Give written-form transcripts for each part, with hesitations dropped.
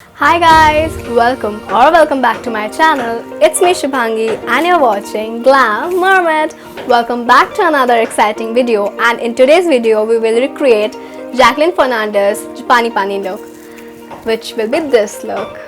Hi guys, welcome back to my channel. It's me Shubhangi and you're watching Glam Mermaid. Welcome back to another exciting video, and in today's video we will recreate Jacqueline Fernandez Pani Pani look, which will be this look.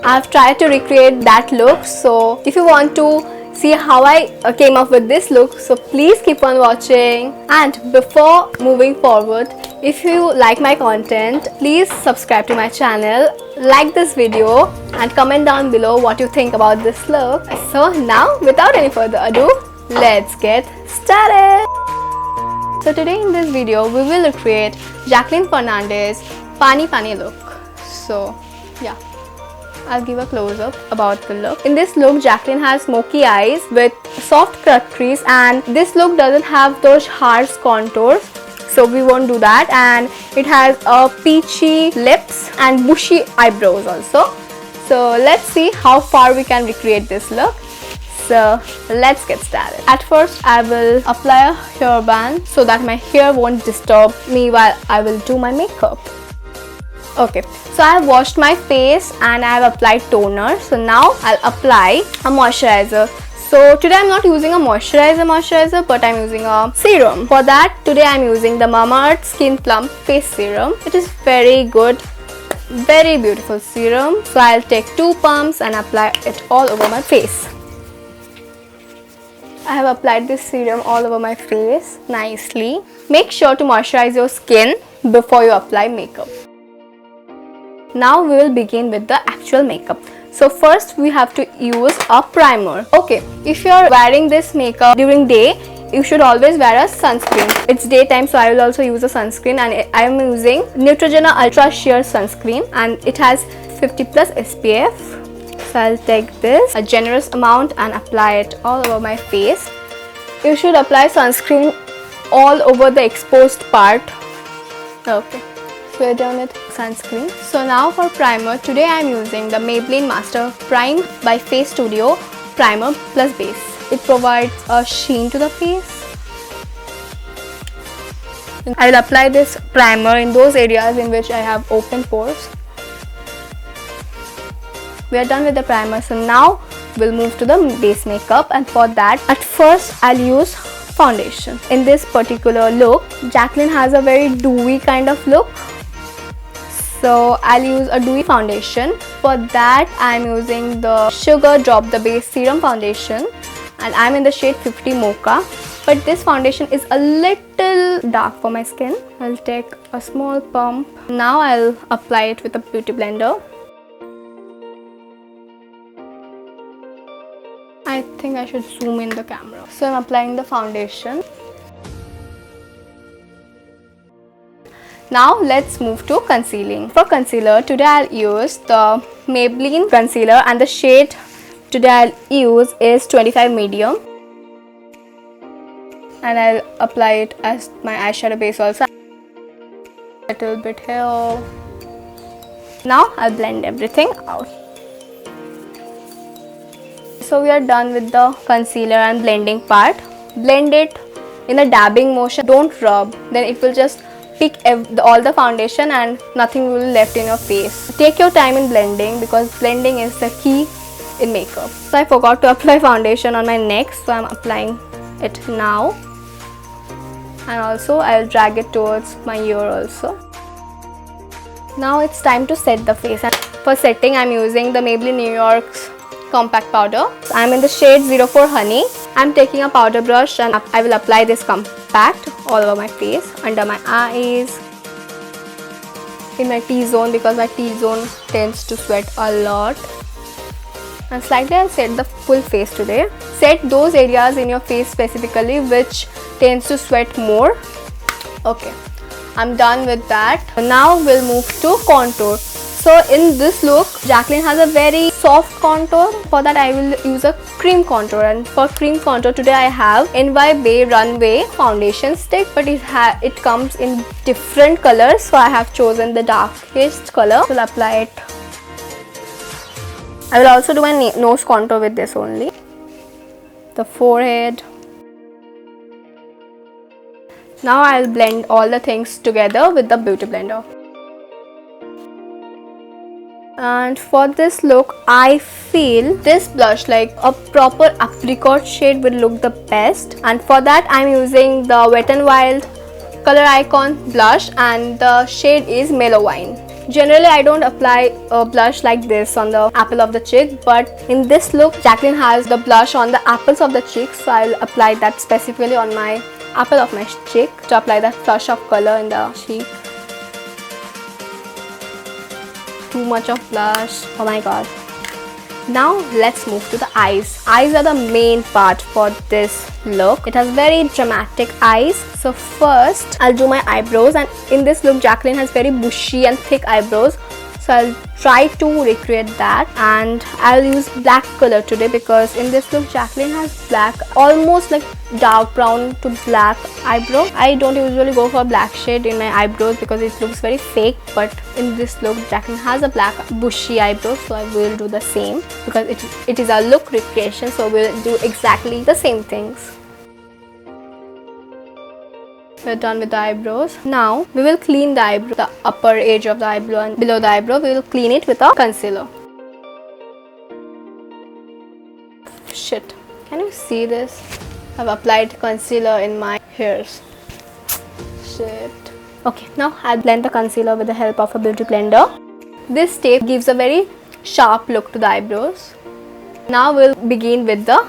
I've tried to recreate that look, so if you want to see how I came up with this look, so please keep on watching. And before moving forward, if you like my content, please subscribe to my channel, like this video and comment down below what you think about this look. So now without any further ado, let's get started. So today in this video we will recreate Jacqueline Fernandez Pani Pani look. So yeah, I'll give a close-up about the look. In this look, Jacqueline has smoky eyes with soft cut crease, and this look doesn't have those harsh contours, so we won't do that. And it has a peachy lips and bushy eyebrows also. So let's see how far we can recreate this look. So let's get started. At first, I will apply a hairband so that my hair won't disturb me while I will do my makeup. Okay, so I have washed my face and I have applied toner. So now I'll apply a moisturizer. So today I'm not using a moisturizer, but I'm using a serum. For that, today I'm using the Mamaearth Skin Plump Face Serum. It is very good, very beautiful serum. So I'll take 2 pumps and apply it all over my face. I have applied this serum all over my face nicely. Make sure to moisturize your skin before you apply makeup. Now we will begin with the actual makeup. So first we have to use a primer. Okay, if you are wearing this makeup during day, you should always wear a sunscreen. It's daytime, so I will also use a sunscreen, and I am using Neutrogena Ultra Sheer Sunscreen, and it has 50+ SPF. So I'll take this, a generous amount, and apply it all over my face. You should apply sunscreen all over the exposed part. Okay. We're done with sunscreen. So now for primer, today I'm using the Maybelline Master Prime by Face Studio Primer Plus Base. It provides a sheen to the face. I will apply this primer in those areas in which I have open pores. We are done with the primer, so now we'll move to the base makeup, and for that, at first I'll use foundation. In this particular look, Jacqueline has a very dewy kind of look. So I'll use a dewy foundation. For that, I'm using the Sugar Drop the Base Serum Foundation, and I'm in the shade 50 Mocha. But this foundation is a little dark for my skin. I'll take a small pump. Now I'll apply it with a beauty blender. I think I should zoom in the camera. So I'm applying the foundation. Now let's move to concealing. For concealer, today I'll use the Maybelline concealer, and the shade today I'll use is 25 medium, and I'll apply it as my eyeshadow base also. A little bit here. Now I'll blend everything out. So we are done with the concealer and blending part. Blend it in a dabbing motion. Don't rub, then it will just pick all the foundation and nothing will be left in your face. Take your time in blending, because blending is the key in makeup. So I forgot to apply foundation on my neck, so I'm applying it now, and also I'll drag it towards my ear also. Now it's time to set the face, and for setting I'm using the Maybelline New York's compact powder. I'm in the shade 04 Honey. I'm taking a powder brush and I will apply this compact all over my face, under my eyes, in my T-zone, because my T-zone tends to sweat a lot. And slightly I'll set the full face today. Set those areas in your face specifically which tends to sweat more. Okay, I'm done with that. Now we'll move to contour. So in this look, Jacqueline has a very soft contour. For that, I will use a cream contour, and for cream contour today I have NY Bay Runway foundation stick, but it comes in different colors, so I have chosen the darkest color. So I'll apply it. I will also do my nose contour with this only. The forehead. Now I'll blend all the things together with the beauty blender. And for this look, I feel this blush, like a proper apricot shade, will look the best. And for that I'm using the Wet n Wild Color Icon blush, and the shade is Mellow Wine. Generally I don't apply a blush like this on the apple of the cheek, but in this look Jaclyn has the blush on the apples of the cheek, so I'll apply that specifically on my apple of my cheek to apply that flush of color in the cheek. Too much of blush, oh my god. Now let's move to the eyes. Eyes are the main part for this look. It has very dramatic eyes. So first I'll do my eyebrows, and in this look Jaclyn has very bushy and thick eyebrows, so I'll try to recreate that. And I'll use black color today because in this look Jaclyn has black, almost like dark brown to black eyebrow. I don't usually go for black shade in my eyebrows because it looks very fake, but in this look Jaclyn has a black bushy eyebrow, so I will do the same because it is a look recreation, so we'll do exactly the same things. We're done with the eyebrows. Now we will clean the eyebrow, the upper edge of the eyebrow, and below the eyebrow we will clean it with a concealer. Shit, can you see this? I've applied concealer in my hairs. Shit. Okay, now I'll blend the concealer with the help of a beauty blender. This tape gives a very sharp look to the eyebrows. Now we'll begin with the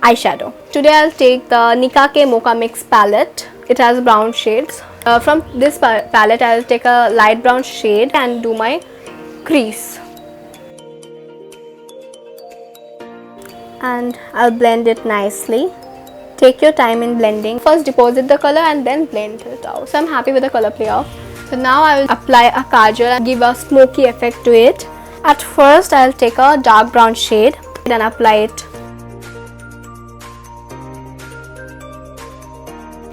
eyeshadow. Today I'll take the Nicka K Mocha Mix palette. It has brown shades. From this palette I'll take a light brown shade and do my crease. And I'll blend it nicely. Take your time in blending. First deposit the color and then blend it out. So I'm happy with the color payoff. So now I will apply a kajal and give a smoky effect to it. At first I'll take a dark brown shade and apply it.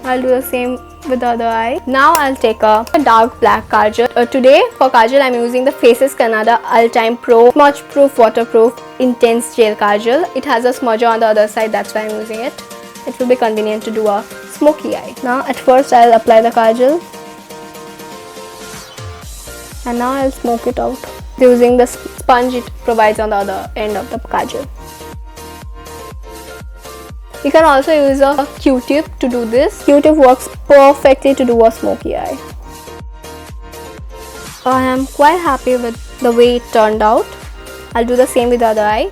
I'll do the same with the other eye. Now I'll take a dark black kajal. Today for kajal I'm using the Faces Canada All-Time Pro Smudge Proof Waterproof Intense Gel Kajal. It has a smudger on the other side, that's why I'm using it. It will be convenient to do a smoky eye. Now at first I'll apply the kajal and now I'll smoke it out using the sponge it provides on the other end of the kajal. You can also use a Q-tip to do this. Q-tip works perfectly to do a smoky eye. I am quite happy with the way it turned out. I'll do the same with the other eye.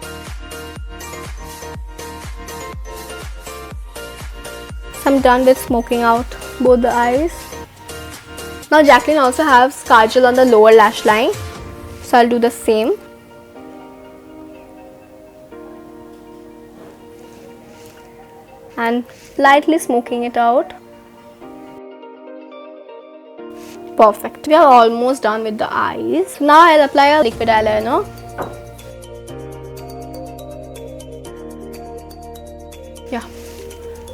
I'm done with smoking out both the eyes. Now Jaclyn also has kajal on the lower lash line, so I'll do the same. And lightly smoking it out. Perfect. We are almost done with the eyes. Now I'll apply a liquid eyeliner. Yeah.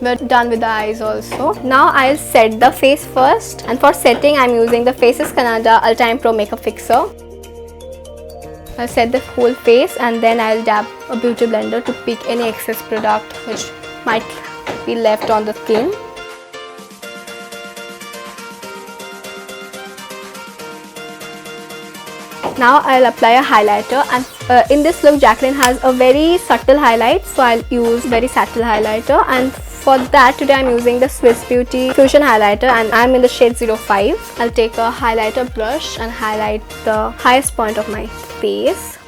We're done with the eyes also. Now I'll set the face first, and for setting I'm using the Faces Canada All-Time Pro Makeup Fixer. I'll set the whole face and then I'll dab a beauty blender to pick any excess product which might be left on the skin. Now I'll apply a highlighter, and in this look Jaclyn has a very subtle highlight, so I'll use very subtle highlighter, and for that today I'm using the Swiss Beauty Fusion highlighter and I'm in the shade 05. I'll take a highlighter brush and highlight the highest point of my face.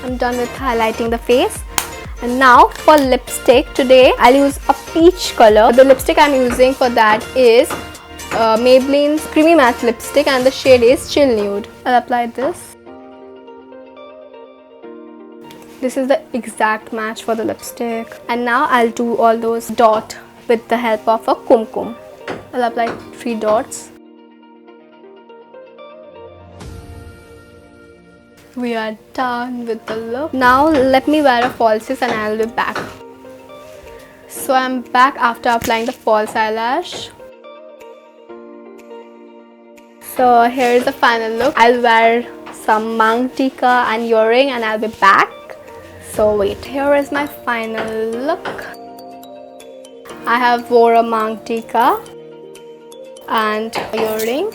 I'm done with highlighting the face. And now for lipstick, today I'll use a peach color. The lipstick I'm using for that is Maybelline's Creamy Matte Lipstick and the shade is Chill Nude. I'll apply this. This is the exact match for the lipstick. And now I'll do all those dots with the help of a kumkum. I'll apply 3 dots. We are done with the look. Now let me wear a falsies and I'll be back. So I'm back after applying the false eyelash. So here is the final look. I'll wear some Mang Tika and earring and I'll be back. So wait, here is my final look. I have wore a Mang Tika. and earring.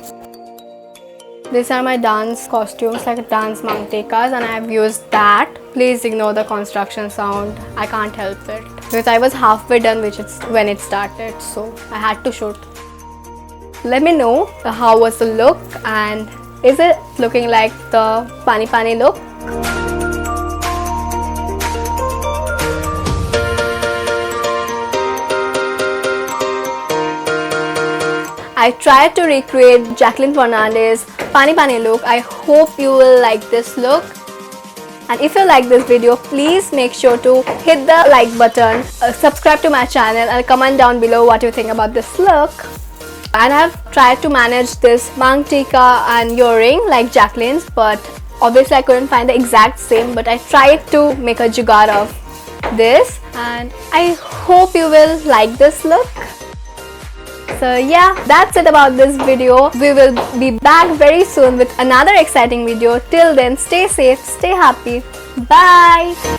These are my dance costumes, like dance mangtekas, and I have used that. Please ignore the construction sound. I can't help it because I was halfway done when it started, so I had to shoot. Let me know how was the look, and is it looking like the Pani Pani look? I tried to recreate Jacqueline Fernandez Pani Pani look. I hope you will like this look. And if you like this video, please make sure to hit the like button, subscribe to my channel, and comment down below what you think about this look. And I've tried to manage this mangtika and earring like Jacqueline's, but obviously I couldn't find the exact same, but I tried to make a jugaad of this, and I hope you will like this look. So yeah, that's it about this video. We will be back very soon with another exciting video. Till then, stay safe, stay happy. Bye.